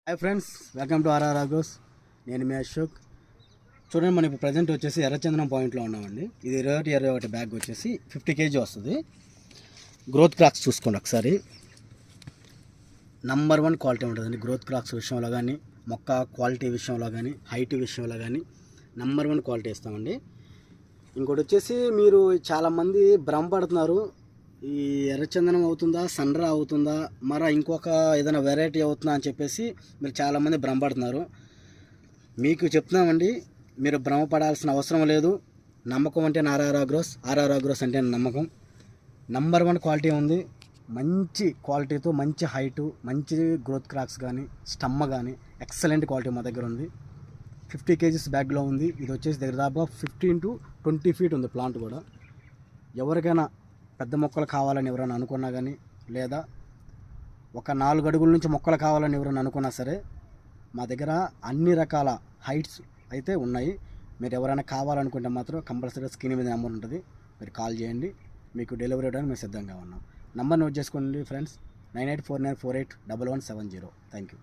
Hi friends, welcome to RR Agros. నేను మీ అశోక్. చూడండి, మనం ఇప్పుడు ప్రజెంట్ వచ్చేసి ఎర్రచందనం పాయింట్లో ఉన్నామండి. ఇది 21 బ్యాగ్ వచ్చేసి 50 kg వస్తుంది. గ్రోత్ క్రాక్స్ చూసుకోండి ఒకసారి. నంబర్ 1 క్వాలిటీ ఉంటుందండి. గ్రోత్ క్రాక్స్ విషయంలో కానీ, మొక్క క్వాలిటీ విషయంలో కానీ, హైట్ విషయంలో కానీ నంబర్ 1 క్వాలిటీ ఇస్తామండి. ఇంకోటి వచ్చేసి మీరు చాలామంది భ్రమపడుతున్నారు, ఈ ఎర్రచందనం అవుతుందా, సన్రా అవుతుందా, మరా ఇంకొక ఏదైనా వెరైటీ అవుతుందా అని చెప్పేసి మీరు చాలామంది భ్రమపడుతున్నారు. మీకు చెప్తున్నామండి, మీరు భ్రమపడాల్సిన అవసరం లేదు. నమ్మకం అంటే ఆర్ఆర్ ఆగ్రోస్ అంటే నమ్మకం. నంబర్ 1 క్వాలిటీ ఉంది. మంచి క్వాలిటీతో, మంచి హైటు, మంచి గ్రోత్ క్రాక్స్ కానీ, స్టమ్మ కానీ ఎక్సలెంట్ క్వాలిటీ మా దగ్గర ఉంది. 50 kg బ్యాగ్లో ఉంది. ఇది వచ్చేసి దాదాపుగా 15 to 20 feet ఉంది ప్లాంట్ కూడా. ఎవరికైనా పెద్ద మొక్కలు కావాలని ఎవరైనా అనుకున్నా కానీ, లేదా ఒక 4 అడుగుల నుంచి మొక్కలు కావాలని ఎవరైనా అనుకున్నా సరే, మా దగ్గర అన్ని రకాల హైట్స్ అయితే ఉన్నాయి. మీరు ఎవరైనా కావాలనుకుంటే మాత్రం కంపల్సరీగా స్క్రీన్ మీద నెంబర్ ఉంటుంది, మీరు కాల్ చేయండి. మీకు డెలివరీ ఇవ్వడానికి మేము సిద్ధంగా ఉన్నాం. నెంబర్ నోట్ చేసుకోండి ఫ్రెండ్స్, 9849481170. Thank you.